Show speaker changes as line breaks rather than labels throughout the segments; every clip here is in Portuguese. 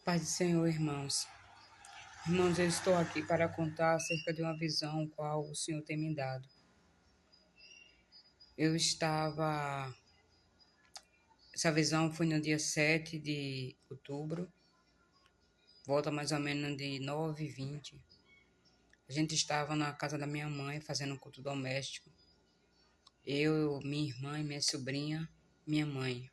Paz do Senhor, irmãos. Irmãos, eu estou aqui para contar acerca de uma visão qual o Senhor tem me dado. Eu estava... Essa visão foi no dia 7 de outubro, volta mais ou menos de 9h20. A gente estava na casa da minha mãe fazendo um culto doméstico. Eu, minha irmã e minha sobrinha, minha mãe.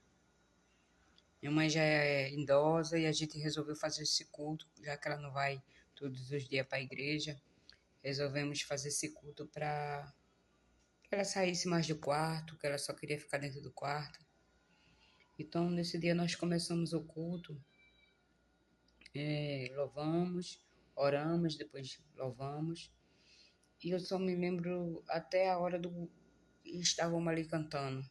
Minha mãe já é idosa e a gente resolveu fazer esse culto, já que ela não vai todos os dias para a igreja. Resolvemos fazer esse culto para que ela saísse mais do quarto, que ela só queria ficar dentro do quarto. Então, nesse dia nós começamos o culto, louvamos, oramos, depois louvamos. E eu só me lembro até a hora do... Estavam ali cantando.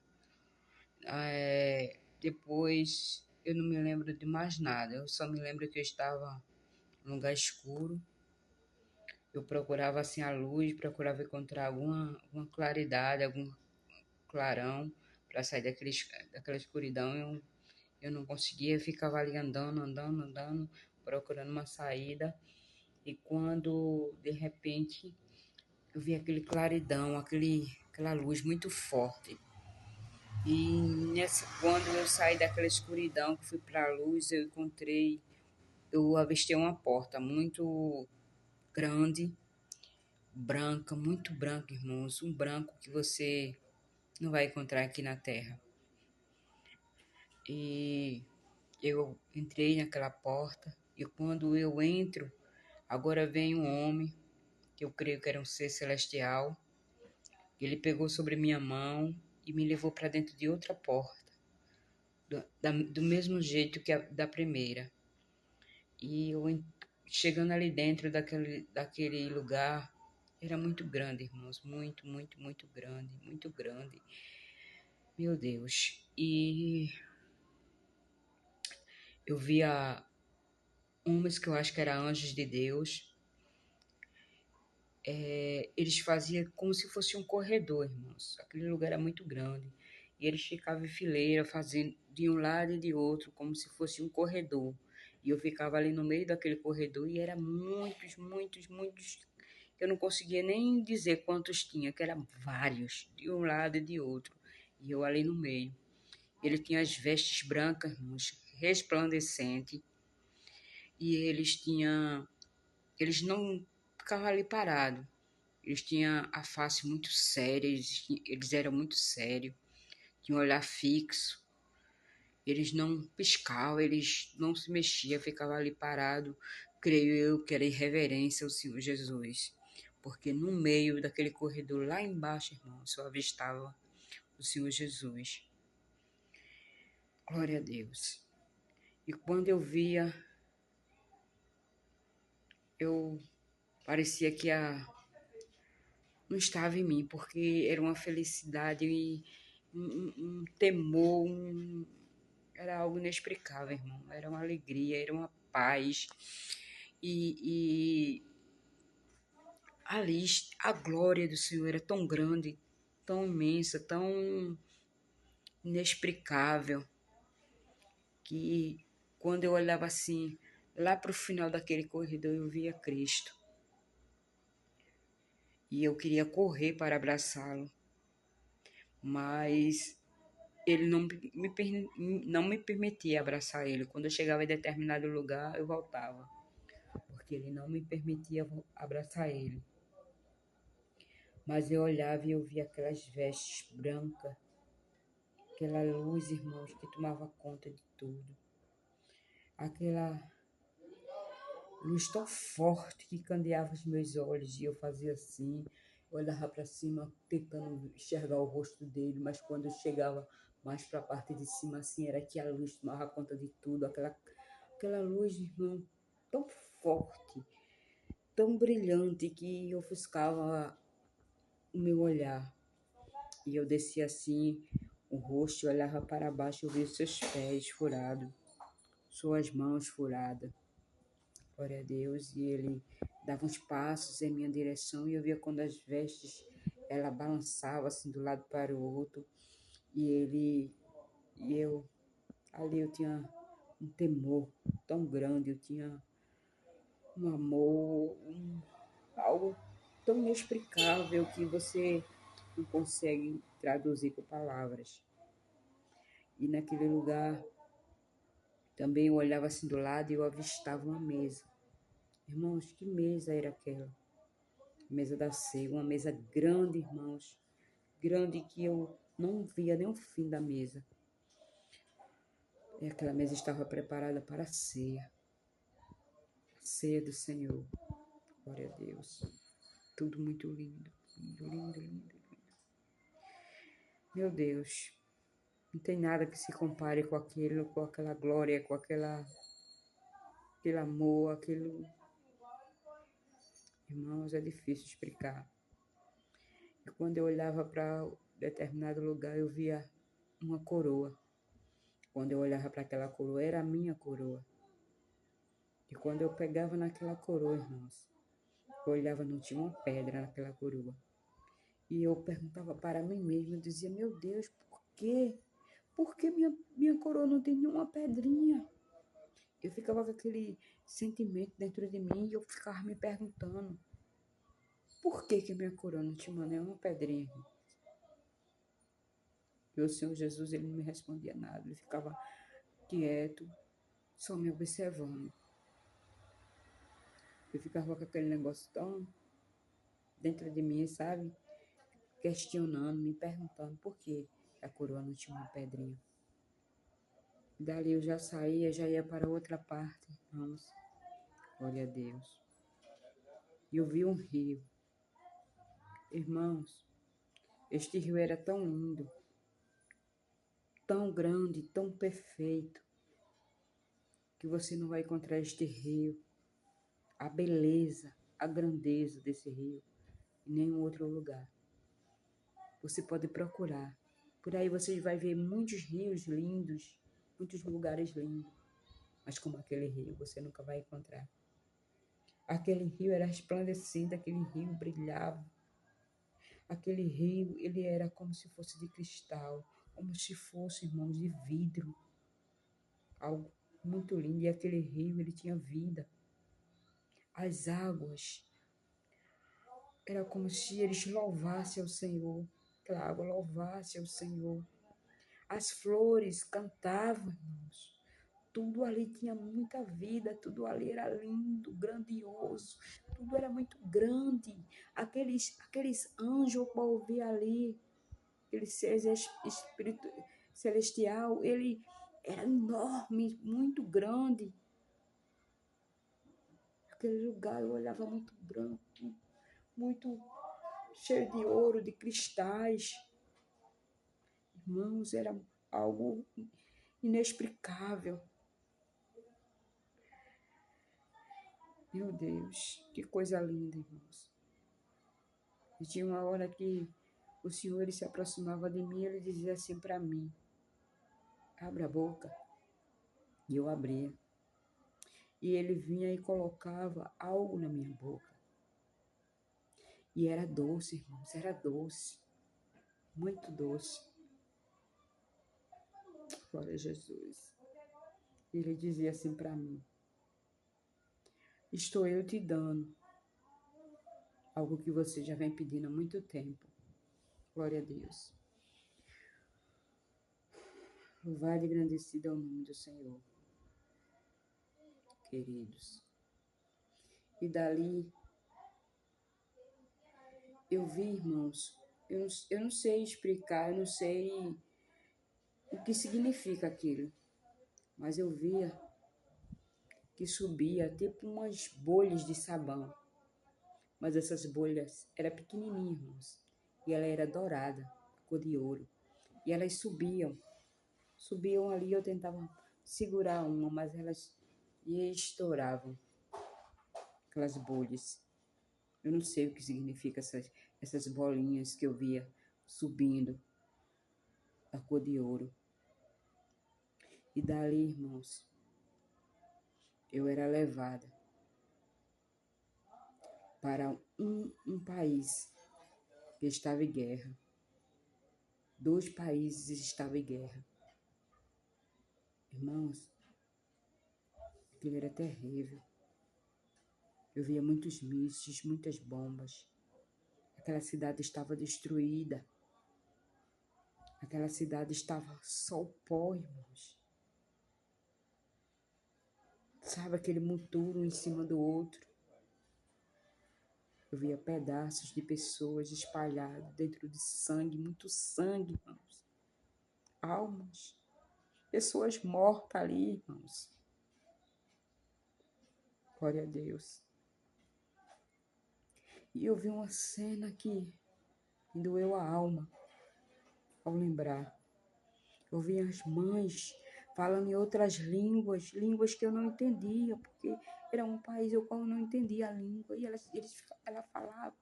Depois eu não me lembro de mais nada. Eu só me lembro que eu estava num lugar escuro. Eu procurava assim a luz, procurava encontrar alguma claridade, algum clarão para sair daquela escuridão. Eu não conseguia, ficava ali andando, procurando uma saída. E quando, de repente, eu vi aquele claridão, aquela luz muito forte. E quando eu saí daquela escuridão, que fui para a luz, eu avistei uma porta muito grande, branca, muito branca, irmãos. Um branco que você não vai encontrar aqui na Terra. E eu entrei naquela porta e quando eu entro, agora vem um homem, que eu creio que era um ser celestial. Ele pegou sobre minha mão e me levou para dentro de outra porta, do mesmo jeito que a da primeira. E chegando ali dentro daquele lugar, era muito grande, irmãos, muito grande, muito grande. Meu Deus. E eu via homens que eu acho que eram anjos de Deus. Eles faziam como se fosse um corredor, irmãos. Aquele lugar era muito grande. E eles ficavam em fileira, fazendo de um lado e de outro, como se fosse um corredor. E eu ficava ali no meio daquele corredor e eram muitos. Eu não conseguia nem dizer quantos tinha, que eram vários, de um lado e de outro. E eu ali no meio. Ele tinha as vestes brancas, irmãos, resplandecentes. E eles não ficavam ali parados. Eles tinham a face muito séria, eles eram muito sérios, tinham um olhar fixo, eles não piscavam, eles não se mexiam, ficavam ali parados. Creio eu que era irreverência ao Senhor Jesus, porque no meio daquele corredor lá embaixo, irmão, só avistava o Senhor Jesus. Glória a Deus. E quando eu via, eu parecia que não estava em mim, porque era uma felicidade e um temor, era algo inexplicável, irmão. Era uma alegria, era uma paz. E ali a glória do Senhor era tão grande, tão imensa, tão inexplicável, que quando eu olhava assim, lá para o final daquele corredor, eu via Cristo. E eu queria correr para abraçá-lo, mas ele não me permitia abraçar ele. Quando eu chegava em determinado lugar, eu voltava, porque ele não me permitia abraçar ele. Mas eu olhava e eu via aquelas vestes brancas, aquela luz, irmãos, que tomava conta de tudo. Aquela luz tão forte que candeava os meus olhos e eu fazia assim, olhava para cima tentando enxergar o rosto dele, mas quando eu chegava mais para a parte de cima assim, era que a luz tomava conta de tudo, aquela luz, irmão, tão forte, tão brilhante que ofuscava o meu olhar. E eu descia assim o rosto, olhava para baixo, eu via seus pés furados, suas mãos furadas. Glória a Deus. E ele dava uns passos em minha direção e eu via quando as vestes ela balançava assim do lado para o outro. E eu ali eu tinha um temor, tão grande, eu tinha um amor, algo tão inexplicável que você não consegue traduzir com palavras. E naquele lugar também eu olhava assim do lado e eu avistava uma mesa. Irmãos, que mesa era aquela? Mesa da ceia, uma mesa grande, irmãos. Grande que eu não via nem o fim da mesa. E aquela mesa estava preparada para a ceia. A ceia do Senhor. Glória a Deus. Tudo muito lindo. Lindo, lindo, lindo, lindo. Meu Deus. Não tem nada que se compare com aquilo, com aquela glória, com aquele amor, aquilo. Irmãos, é difícil explicar. E quando eu olhava para determinado lugar, eu via uma coroa. Quando eu olhava para aquela coroa, era a minha coroa. E quando eu pegava naquela coroa, irmãos, eu olhava, não tinha uma pedra naquela coroa. E eu perguntava para mim mesma, eu dizia, meu Deus, por quê? Por que minha coroa não tem nenhuma pedrinha? Eu ficava com aquele sentimento dentro de mim e eu ficava me perguntando, por que minha coroa não tinha nenhuma pedrinha? E o Senhor Jesus, ele não me respondia nada, ele ficava quieto, só me observando. Eu ficava com aquele negócio tão dentro de mim, sabe? Questionando, me perguntando por que a coroa não tinha uma pedrinha. Dali eu já saía, já ia para outra parte, irmãos. Glória a Deus. E eu vi um rio. Irmãos, este rio era tão lindo, tão grande, tão perfeito, que você não vai encontrar este rio, a beleza, a grandeza desse rio, em nenhum outro lugar. Você pode procurar. Por aí você vai ver muitos rios lindos, muitos lugares lindos. Mas como aquele rio, você nunca vai encontrar. Aquele rio era resplandecente, aquele rio brilhava. Aquele rio, ele era como se fosse de cristal, como se fosse, irmãos, de vidro. Algo muito lindo. E aquele rio, ele tinha vida. As águas, era como se eles louvassem ao Senhor. Aquela água louvasse ao Senhor. As flores cantavam, irmãos. Tudo ali tinha muita vida, tudo ali era lindo, grandioso, tudo era muito grande. Aqueles anjos que eu vi ali, aquele ser espírito celestial, ele era enorme, muito grande. Aquele lugar eu olhava muito branco, muito cheio de ouro, de cristais. Irmãos, era algo inexplicável. Meu Deus, que coisa linda, irmãos. E tinha uma hora que o Senhor ele se aproximava de mim e ele dizia assim para mim, abre a boca. E eu abria. E ele vinha e colocava algo na minha boca. E era doce, irmãos, era doce. Muito doce. Glória a Jesus. E ele dizia assim para mim, estou eu te dando algo que você já vem pedindo há muito tempo. Glória a Deus. Louvado e agradecido é o nome do Senhor, queridos. E dali, eu vi, irmãos, eu não sei explicar, eu não sei o que significa aquilo, mas eu via que subia tipo umas bolhas de sabão. Mas essas bolhas eram pequenininhas, irmãos, e ela era dourada, cor de ouro. E elas subiam ali, eu tentava segurar uma, mas elas estouravam, aquelas bolhas. Eu não sei o que significa essas bolinhas que eu via subindo, a cor de ouro. E dali, irmãos, eu era levada para um país que estava em guerra. 2 países estavam em guerra. Irmãos, Aquilo era terrível. Eu via muitos mísseis, muitas bombas. Aquela cidade estava destruída. Aquela cidade estava só o pó, irmãos. Sabe aquele monturo um em cima do outro? Eu via pedaços de pessoas espalhados dentro de sangue, muito sangue, irmãos. Almas. Pessoas mortas ali, irmãos. Glória a Deus. E eu vi uma cena que me doeu a alma ao lembrar. Eu vi as mães falando em outras línguas, línguas que eu não entendia, porque era um país ao qual eu não entendia a língua. E ela falava,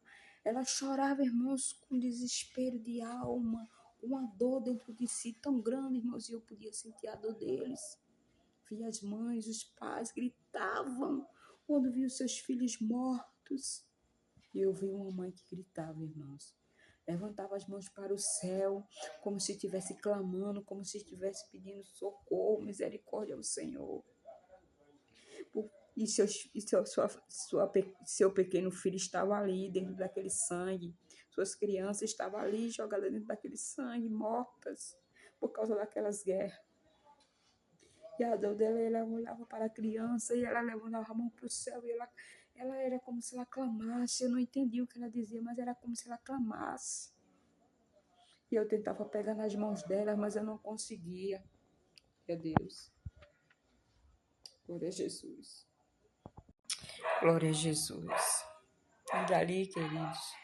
ela chorava, irmãos, com desespero de alma, uma dor dentro de si tão grande, irmãos, e eu podia sentir a dor deles. Vi as mães, os pais gritavam quando viam seus filhos mortos. E eu vi uma mãe que gritava, irmãos. Levantava as mãos para o céu, como se estivesse clamando, como se estivesse pedindo socorro, misericórdia ao Senhor. E seu pequeno filho estava ali, dentro daquele sangue. Suas crianças estavam ali, jogadas dentro daquele sangue, mortas, por causa daquelas guerras. E a dor dela, ela olhava para a criança e ela levantava a mão para o céu e ela era como se ela clamasse. Eu não entendi o que ela dizia, mas era como se ela clamasse. E eu tentava pegar nas mãos dela, mas eu não conseguia. Glória a Deus. Glória a Jesus. Glória a Jesus. E dali, queridos,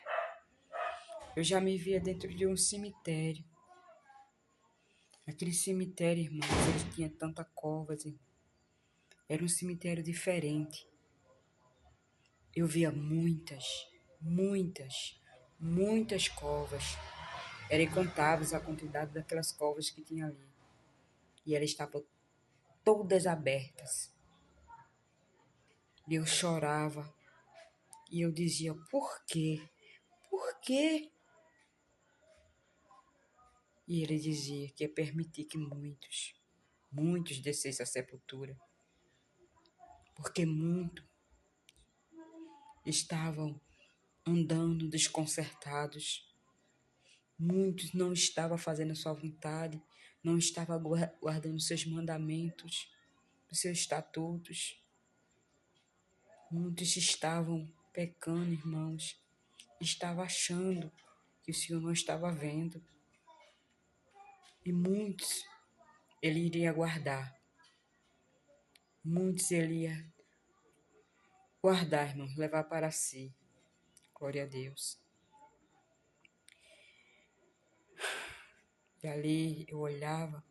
eu já me via dentro de um cemitério. Aquele cemitério, irmãos, ele tinha tanta covas. Era um cemitério diferente. Eu via muitas covas. Era incontável a quantidade daquelas covas que tinha ali. E elas estavam todas abertas. E eu chorava. E eu dizia, por quê? Por quê? E ele dizia que ia permitir que muitos descessem à sepultura. Porque muitos estavam andando desconcertados. Muitos não estavam fazendo a sua vontade, não estavam guardando seus mandamentos, os seus estatutos. Muitos estavam pecando, irmãos. Estavam achando que o Senhor não estava vendo. E muitos ele iria guardar. Muitos ele ia guardar, irmãos, levar para si. Glória a Deus. E ali eu olhava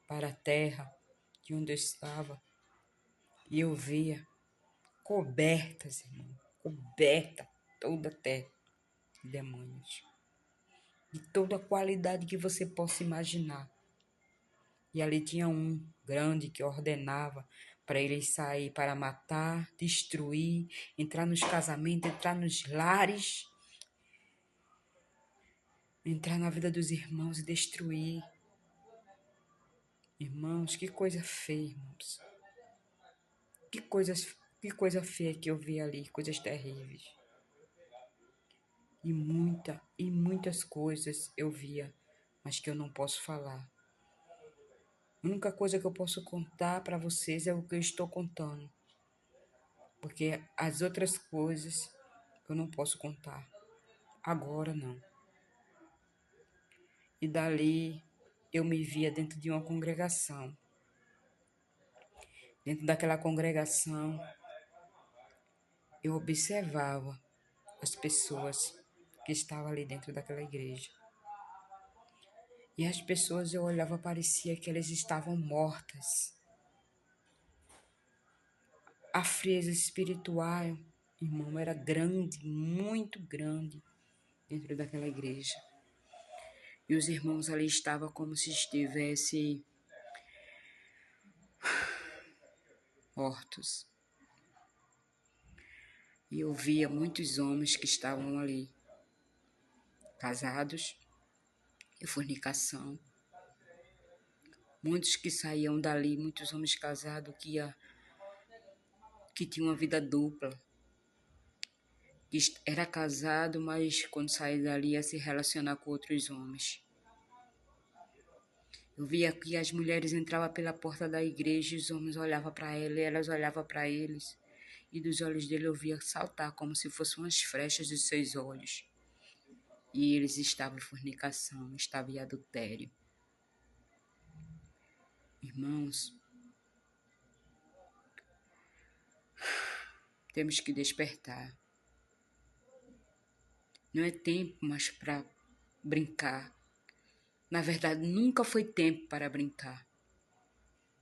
para a terra de onde eu estava e eu via cobertas, irmão, coberta toda a terra de demônios. De toda a qualidade que você possa imaginar. E ali tinha um grande que ordenava para eles sair para matar, destruir, entrar nos casamentos, entrar nos lares, entrar na vida dos irmãos e destruir. Irmãos, que coisa feia, irmãos. Que coisa feia que eu vi ali, coisas terríveis. E muitas coisas eu via, mas que eu não posso falar. A única coisa que eu posso contar para vocês é o que eu estou contando. Porque as outras coisas eu não posso contar. Agora não. E dali eu me via dentro de uma congregação. Dentro daquela congregação, eu observava as pessoas que estavam ali dentro daquela igreja. E as pessoas eu olhava, parecia que elas estavam mortas. A frieza espiritual, irmão, era grande, muito grande dentro daquela igreja. E os irmãos ali estavam como se estivessem mortos. E eu via muitos homens que estavam ali, casados, em fornicação. Muitos que saíam dali, muitos homens casados que iam que tinha uma vida dupla, que era casado, mas quando saía dali ia se relacionar com outros homens. Eu via que as mulheres entravam pela porta da igreja e os homens olhavam para ela e elas olhavam para eles. E dos olhos dele eu via saltar como se fossem umas flechas dos seus olhos. E eles estavam em fornicação, estavam em adultério. Irmãos, temos que despertar. Não é tempo mais para brincar. Na verdade, nunca foi tempo para brincar.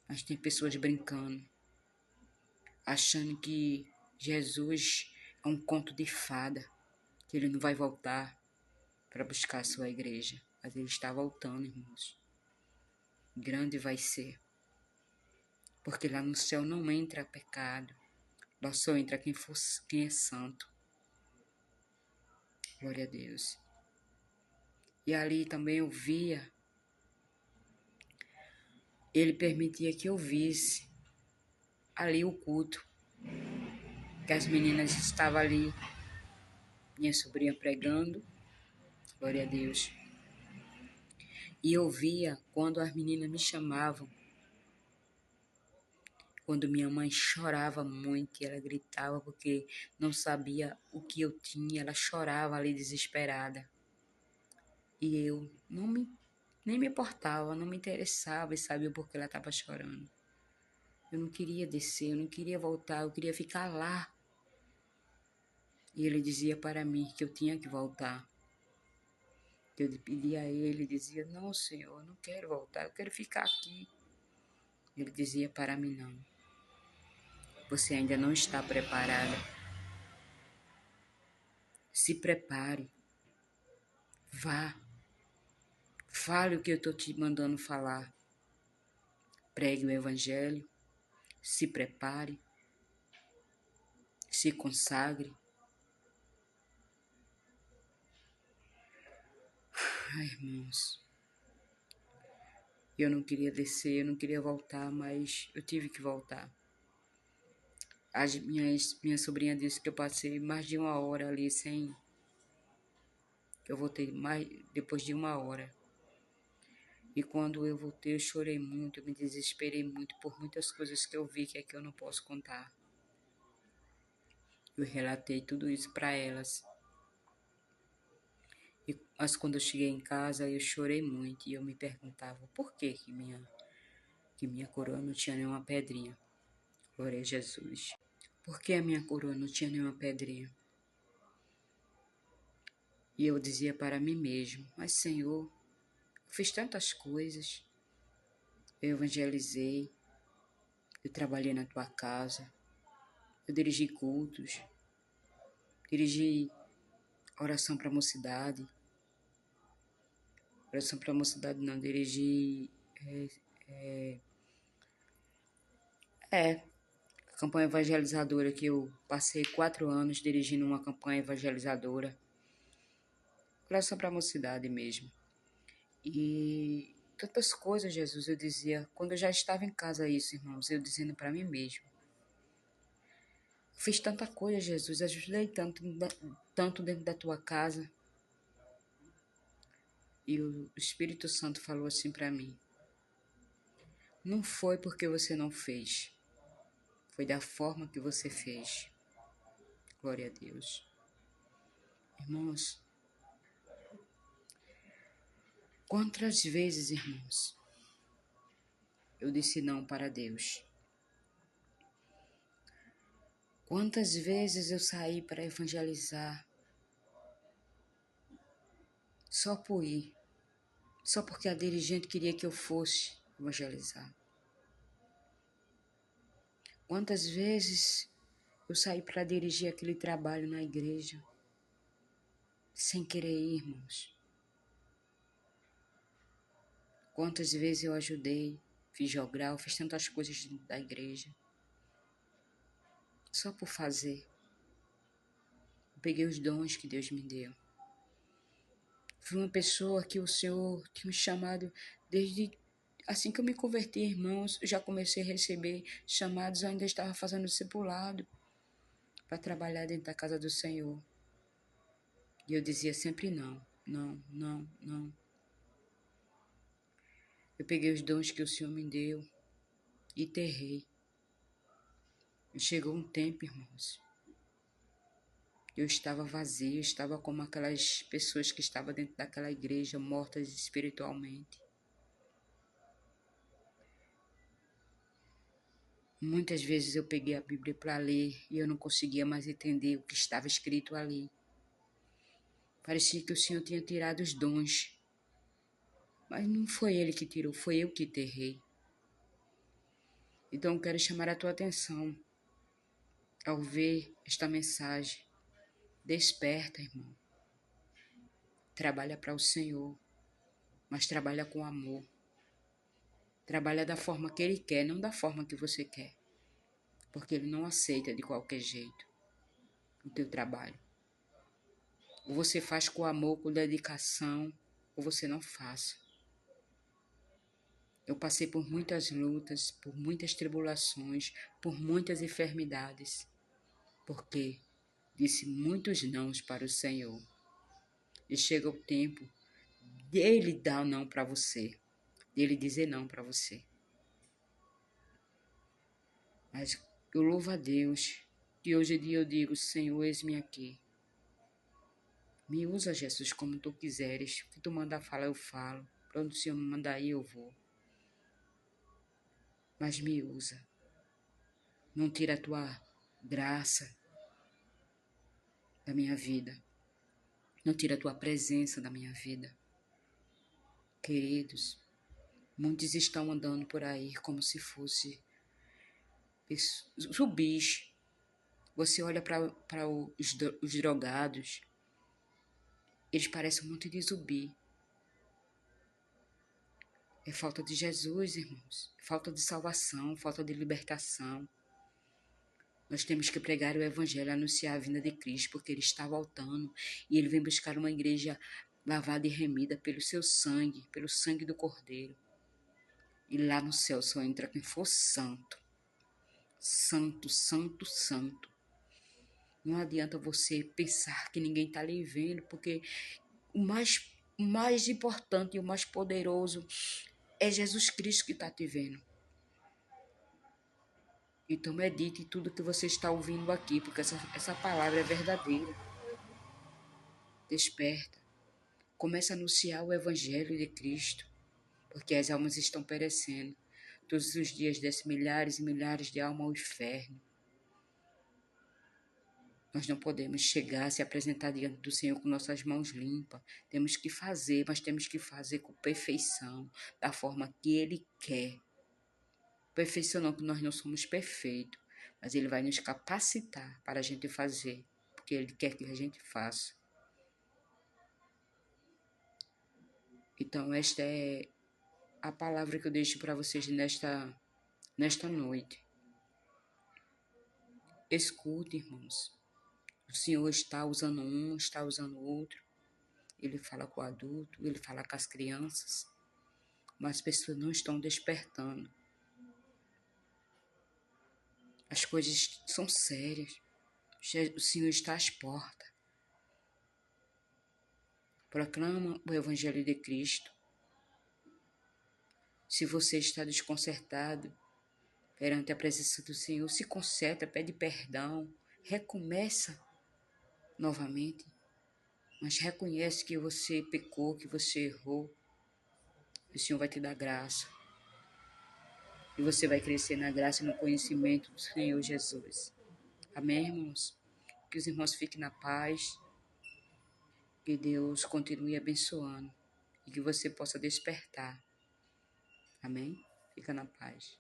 Mas tem pessoas brincando, achando que Jesus é um conto de fada, que ele não vai voltar para buscar a sua igreja. Mas ele está voltando, irmãos. Grande vai ser. Porque lá no céu não entra pecado. Lá só entra quem é santo. Glória a Deus. E ali também eu via, ele permitia que eu visse ali o culto, que as meninas estavam ali, minha sobrinha pregando, glória a Deus. E eu via quando as meninas me chamavam, quando minha mãe chorava muito e ela gritava porque não sabia o que eu tinha, ela chorava ali desesperada. E eu nem me importava, não me interessava e sabia por que ela estava chorando. Eu não queria descer, eu não queria voltar, eu queria ficar lá. E ele dizia para mim que eu tinha que voltar. Eu pedia a ele, dizia, não, Senhor, eu não quero voltar, eu quero ficar aqui. Ele dizia para mim, não. Você ainda não está preparada. Se prepare. Vá. Fale o que eu estou te mandando falar. Pregue o evangelho. Se prepare. Se consagre. Ai, irmãos. Eu não queria descer, eu não queria voltar, mas eu tive que voltar. Minha sobrinha disse que eu passei mais de 1 hora ali sem... Eu voltei mais depois de 1 hora. E quando eu voltei, eu chorei muito, eu me desesperei muito por muitas coisas que eu vi que é que eu não posso contar. Eu relatei tudo isso para elas. Mas quando eu cheguei em casa, eu chorei muito e eu me perguntava por que minha coroa não tinha nenhuma pedrinha. Glória a Jesus. Por que a minha coroa não tinha nenhuma pedrinha? E eu dizia para mim mesmo, mas Senhor, eu fiz tantas coisas. Eu evangelizei, eu trabalhei na tua casa, eu dirigi cultos, dirigi oração para a mocidade. Oração para a mocidade não, dirigi a campanha evangelizadora, que eu passei 4 anos dirigindo uma campanha evangelizadora. Oração para a mocidade mesmo. E tantas coisas, Jesus, eu dizia, quando eu já estava em casa isso, irmãos, eu dizendo para mim mesmo. Fiz tanta coisa, Jesus, ajudei tanto dentro da tua casa. E o Espírito Santo falou assim para mim. Não foi porque você não fez. Foi da forma que você fez. Glória a Deus. Irmãos, quantas vezes, irmãos, eu disse não para Deus? Quantas vezes eu saí para evangelizar só por ir, só porque a dirigente queria que eu fosse evangelizar? Quantas vezes eu saí para dirigir aquele trabalho na igreja sem querer ir, irmãos? Quantas vezes eu ajudei, fiz jogral, fiz tantas coisas dentro da igreja só por fazer. Eu peguei os dons que Deus me deu. Fui uma pessoa que o Senhor tinha me chamado desde Assim que eu me converti, irmãos, eu já comecei a receber chamados, eu ainda estava fazendo discipulado para trabalhar dentro da casa do Senhor. E eu dizia sempre não, não, não, não. Eu peguei os dons que o Senhor me deu e enterrei. E chegou um tempo, irmãos, eu estava vazio, estava como aquelas pessoas que estavam dentro daquela igreja, mortas espiritualmente. Muitas vezes eu peguei a Bíblia para ler e eu não conseguia mais entender o que estava escrito ali. Parecia que o Senhor tinha tirado os dons. Mas não foi Ele que tirou, foi eu que enterrei. Então eu quero chamar a tua atenção ao ver esta mensagem. Desperta, irmão. Trabalha para o Senhor, mas trabalha com amor. Trabalha da forma que Ele quer, não da forma que você quer. Porque Ele não aceita de qualquer jeito o teu trabalho. Ou você faz com amor, com dedicação, ou você não faz. Eu passei por muitas lutas, por muitas tribulações, por muitas enfermidades, porque disse muitos nãos para o Senhor. E chega o tempo dele dar o não para você, dele dizer não para você. Mas eu louvo a Deus, que hoje em dia eu digo, Senhor, eis-me aqui. Me usa, Jesus, como tu quiseres. O que tu mandar falar, eu falo. Para onde o Senhor me mandar ir, eu vou. Mas me usa. Não tira a tua graça da minha vida. Não tira a tua presença da minha vida. Queridos, muitos estão andando por aí como se fosse zumbis. Você olha para os drogados, eles parecem um monte de zumbi. É falta de Jesus, irmãos. É falta de salvação, falta de libertação. Nós temos que pregar o Evangelho, anunciar a vinda de Cristo, porque Ele está voltando. E Ele vem buscar uma igreja lavada e remida pelo seu sangue, pelo sangue do Cordeiro. E lá no céu só entra quem for santo. Santo, santo, santo. Não adianta você pensar que ninguém está lhe vendo, porque o mais importante e o mais poderoso é Jesus Cristo que está te vendo. Então medite tudo que você está ouvindo aqui, porque essa palavra é verdadeira. Desperta. Comece a anunciar o Evangelho de Cristo, porque as almas estão perecendo. Todos os dias descem milhares e milhares de almas ao inferno. Nós não podemos chegar, se apresentar diante do Senhor com nossas mãos limpas. Temos que fazer, mas temos que fazer com perfeição, da forma que Ele quer. Perfeição não, que nós não somos perfeitos, mas Ele vai nos capacitar para a gente fazer, porque Ele quer que a gente faça. Então, esta é a palavra que eu deixo para vocês nesta noite. Escute, irmãos. O Senhor está usando um, está usando outro. Ele fala com o adulto, Ele fala com as crianças. Mas as pessoas não estão despertando. As coisas são sérias. O Senhor está às portas. Proclama o Evangelho de Cristo. Se você está desconcertado perante a presença do Senhor, se conserta, pede perdão, recomeça novamente, mas reconhece que você pecou, que você errou. O Senhor vai te dar graça. E você vai crescer na graça e no conhecimento do Senhor Jesus. Amém, irmãos? Que os irmãos fiquem na paz. Que Deus continue abençoando. E que você possa despertar. Amém? Fica na paz.